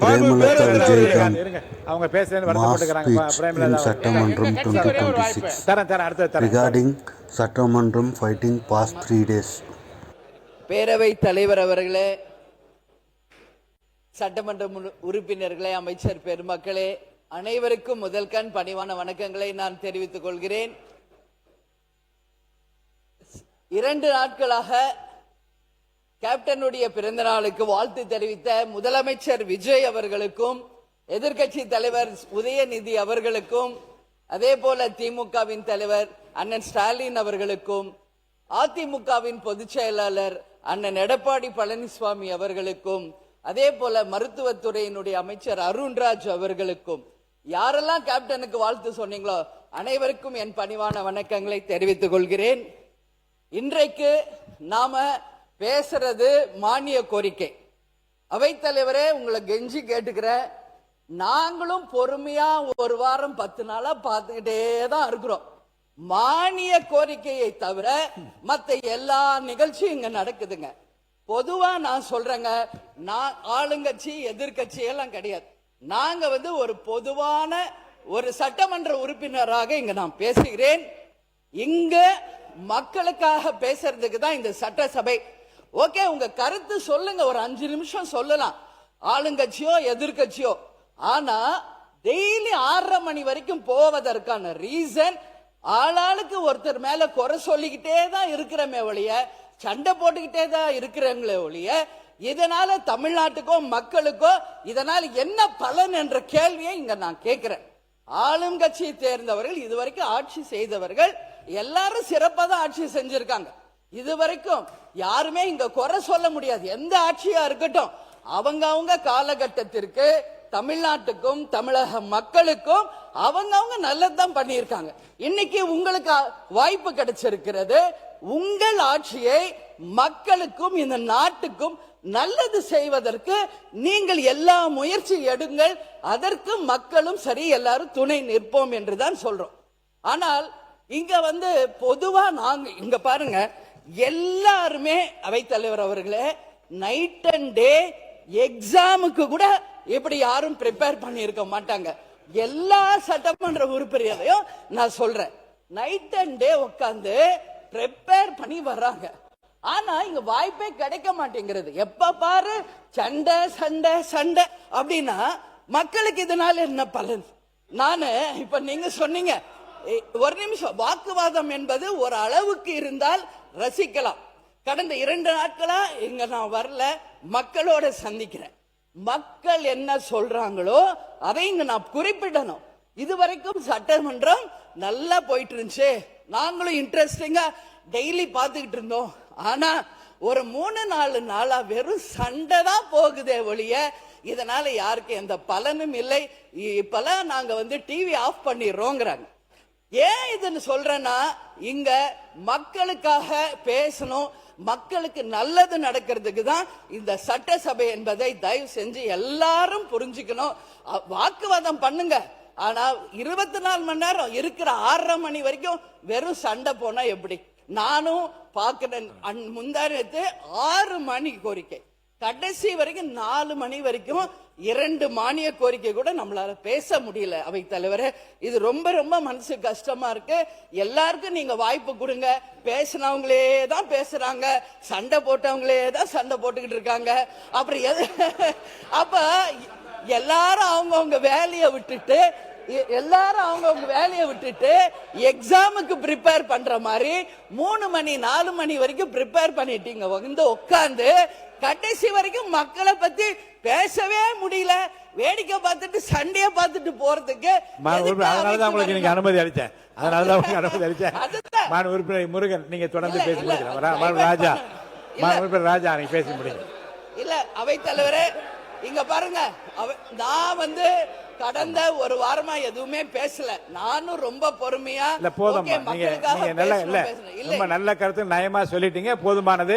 பிரேமலதா விஜயகாந்த் அவங்க பேசுறேன்னு mass speech in சட்டமன்றம் 2026 regarding சட்டமன்றம் fighting past 3 days. பேரவை தலைவர் அவர்களே, சட்டமன்ற உறுப்பினர்களே, அமைச்சர் பெருமக்களே, அனைவருக்கும் முதல்கண் பணிவான வணக்கங்களை நான் தெரிவித்துக் கொள்கிறேன். 2 நாட்களாக கேப்டனுடைய பிறந்த நாளுக்கு வாழ்த்து தெரிவித்த முதலமைச்சர் விஜய் அவர்களுக்கும், எதிர்க்கட்சி தலைவர் உதயநிதி அவர்களுக்கும், அதே போல திமுகவின் தலைவர் அண்ணன் ஸ்டாலின் அவர்களுக்கும், அதிமுகவின் பொதுச் செயலாளர் அண்ணன் எடப்பாடி பழனிசாமி அவர்களுக்கும், அதே போல மருத்துவத்துறையினுடைய அமைச்சர் அருண்ராஜ் அவர்களுக்கும், யாரெல்லாம் கேப்டனுக்கு வாழ்த்து சொன்னீங்களோ அனைவருக்கும் என் பணிவான வணக்கங்களை தெரிவித்துக் கொள்கிறேன். இன்றைக்கு நாம பேசுறது மானிய கோரிக்கை. அவைத்தலைவரே, உங்களை கெஞ்சி கேட்டுக்கிறேன், நாங்களும் பொறுமையா 1 வாரம் 10 நாளா பார்த்துக்கிட்டே தான் இருக்கிறோம். மானிய கோரிக்கையை தவிர மத்த எல்லா நிகழ்ச்சியும் இங்க நடக்குதுங்க. பொதுவா நான் சொல்றேங்க, நான் ஆளுங்கட்சி எதிர்கட்சி எல்லாம் கிடையாது. நாங்க ஒரு பொதுவான ஒரு சட்டமன்ற உறுப்பினராக இங்க நான் பேசுகிறேன். இங்க மக்களுக்காக பேசுறதுக்கு தான் இந்த சட்டசபை. ஓகே, உங்க கருத்து சொல்லுங்க, ஒரு 5 நிமிஷம் சொல்லலாம், ஆளுங்கட்சியோ எதிர்கட்சியோ. ஆனா டெய்லி 6:30 மணி வரைக்கும் போவதற்கான ரீசன், ஆளாளுக்கு ஒருத்தர் மேல குறை சொல்லிக்கிட்டே தான் இருக்கிறமே ஒழிய, சண்டை போட்டுக்கிட்டே தான் இருக்கிறவங்களே ஒழிய, இதனால தமிழ்நாட்டுக்கோ மக்களுக்கோ இதனால என்ன பலன் என்ற கேள்வியை இங்க நான் கேட்கிறேன். ஆளும் கட்சியை தேர்ந்தவர்கள், இதுவரைக்கும் ஆட்சி செய்தவர்கள் எல்லாரும் சிறப்பாக தான் ஆட்சி செஞ்சிருக்காங்க. இதுவரைக்கும் யாருமே இங்க குறை சொல்ல முடியாது. எந்த ஆட்சியா இருக்கட்டும், அவங்க காலகட்டத்திற்கு தமிழ்நாட்டுக்கும் தமிழக மக்களுக்கும் அவங்க நல்லதுதான் பண்ணியிருக்காங்க. இன்னைக்கு உங்களுக்கு வாய்ப்பு கிடைச்சிருக்கிறது. உங்கள் ஆட்சியை மக்களுக்கும் இந்த நாட்டுக்கும் நல்லது செய்வதற்கு நீங்கள் எல்லா முயற்சி எடுங்கள். அதற்கு மக்களும் சரி, எல்லாரும் துணை நிற்போம் என்றுதான் சொல்றோம். ஆனால் இங்க பொதுவா நாங்க இங்க பாருங்க, எல்லாருமே அவைத்தலைவர் அவர்களே, நைட் அண்ட் டே எக்ஸாமுக்கு கூட இப்படி யாரும் ப்ரிப்பேர் பண்ணி இருக்க மாட்டாங்க. எல்லா சட்டமன்ற உறுப்பினரையும் நான் சொல்றேன், நைட் அண்ட் டே உட்கார்ந்து ப்ரிப்பேர் பண்ணி வர்றாங்க. ஆனா இங்க வாய்ப்பே கிடைக்க மாட்டேங்கிறது. எப்ப பாரு சண்டை சண்டை சண்டை அப்படின்னா மக்களுக்கு இதனால என்ன பலன்? நானு இப்ப நீங்க சொன்னீங்க, ஒரு நிமிஷம், வாக்குவாதம் என்பது ஒரு அளவுக்கு இருந்தால் ரசிக்கலாம். கடந்த 2 நாட்களா இங்க நான் வரல, மக்களோட சந்திக்கிறேன். மக்கள் என்ன சொல்றாங்களோ அதை இங்க நான் குறிப்பிடணும். இதுவரைக்கும் சட்டமன்றம் நல்லா போயிட்டு இருந்துச்சு, நாங்களும் இன்ட்ரெஸ்டிங்கா டெய்லி பார்த்துக்கிட்டு இருந்தோம். ஆனா ஒரு 3-4 நாளா வெறும் சண்டை தான் போகுதே ஒழிய இதனால யாருக்கு எந்த பலனும் இல்லை. இப்பெல்லாம் நாங்க டிவி ஆஃப் பண்ணிடுறோங்கிறாங்க. ஏன் இதுன்னு சொல்றேன்னா, இங்க மக்களுக்காக பேசணும், மக்களுக்கு நல்லது நடக்கிறதுக்கு தான் இந்த சட்டசபை என்பதை தயவு செஞ்சு எல்லாரும் புரிஞ்சுக்கணும். வாக்குவாதம் பண்ணுங்க, ஆனா 24 மணி நேரம் இருக்கிற 6:30 மணி வரைக்கும் வெறும் சண்டை போனா எப்படி? நானும் பாக்குறேன். முந்தானத்து 6 மணி கோரிக்கை, கடைசி வரைக்கும் 4 மணி வரைக்கும் 2 மானிய கோரிக்கை கூட நம்மளால பேச முடியல. அவை தலைவரே, இது ரொம்ப ரொம்ப மனசு கஷ்டமா இருக்கு. எல்லாருக்கும் நீங்க வாய்ப்பு கொடுங்க. பேசினவங்களே தான் பேசுறாங்க, சண்டை போட்டவங்களே தான் சண்டை போட்டுக்கிட்டு இருக்காங்க. அப்புறம் அப்ப எல்லாரும் அவங்கவுங்க வேலையை விட்டுட்டு எக்ஸாமுக்கு ப்ரிப்பேர் பண்ற மாதிரி 3 மணி 4 மணி வரைக்கும் ப்ரிப்பேர் பண்ணிட்டீங்க. உட்கார்ந்து கடைசி வரைக்கும் மக்களை பத்தி பேசவே முடியல. வேடிக்கை பார்த்துட்டு சண்டையை பார்த்துட்டு போறதுக்கு அதனாலதான் உங்களுக்கு நீங்க அனுமதி அளிச்சேன். அதனாலதான் உங்களுக்கு அனுமதி அளிச்சேன். உறுப்பினர் முருகன், நீங்க தொடர்ந்து பேசி முடிக்கலாம். ராஜா, உறுப்பினர் ராஜா, நீங்க பேசி முடியுங்க. இல்ல அவை தலைவரே, இங்க பாருங்க, நான் கடந்த 1 வாரமா எதுவுமே பேசல. நானும் ரொம்ப பொறுமையா இல்ல, போதும், நீங்க ரொம்ப நல்ல கருத்து நயமா சொல்லிட்டீங்க, போதுமானது.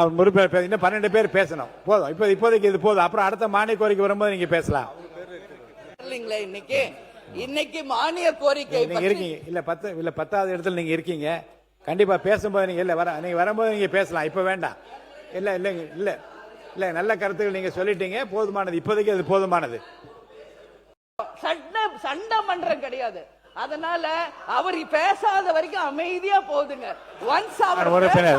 அவர் உறுப்பினர் இன்னும் 12 பேர் பேசணும், போதும். இப்போதைக்கு இது போதும். அப்புறம் அடுத்த மானிய கோரிக்கை வரும்போது நீங்க பேசலாம். இன்னைக்கு மானிய கோரிக்கை இருக்கீங்க இல்ல 10வது இடத்துல நீங்க இருக்கீங்க. கண்டிப்பா பேசும்போது நீங்க நீங்க வரும்போது நீங்க பேசலாம். இப்ப வேண்டாம். இல்ல இல்லைங்க, இல்ல இல்ல நல்ல கருத்துக்கள் நீங்க சொல்லிட்டீங்க, போதுமானது. இப்போதைக்கு அது போதுமானது. சண்டை மன்றம் கிடையாது. அதனால அவர் பேசாத வரைக்கும் அமைதியா போகுதுங்க. ஒன்ஸ் அவர் ஆரம்பிச்சாலே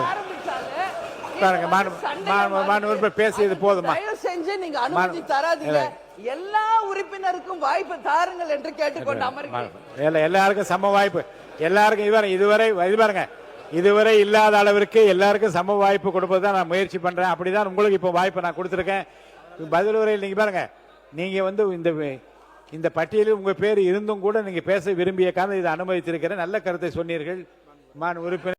பேசியது போதுமா? தயவு செஞ்சு நீங்க அனுமதி தராதீங்க. எல்லா உறுப்பினருக்கும் வாய்ப்பு தாருங்கள் என்று கேட்டுக்கொண்டு அமர்கிறேன். எல்லாருக்கும் சம வாய்ப்பு. எல்லாருக்கும் இதுவரை பாருங்க, இதுவரை இல்லாத அளவிற்கு எல்லாருக்கும் சம வாய்ப்பு கொடுப்பதுதான் நான் முயற்சி பண்றேன். அப்படிதான் உங்களுக்கு இப்போ வாய்ப்பு நான் கொடுத்திருக்கேன். பதில் உரையில் நீங்க பாருங்க, நீங்க இந்த பட்டியலில் உங்க பேர் இருந்தும் கூட நீங்க பேச விரும்பிய காரணம் இதை அனுமதித்திருக்கிறேன். நல்ல கருத்தை சொன்னீர்கள். உறுப்பினர்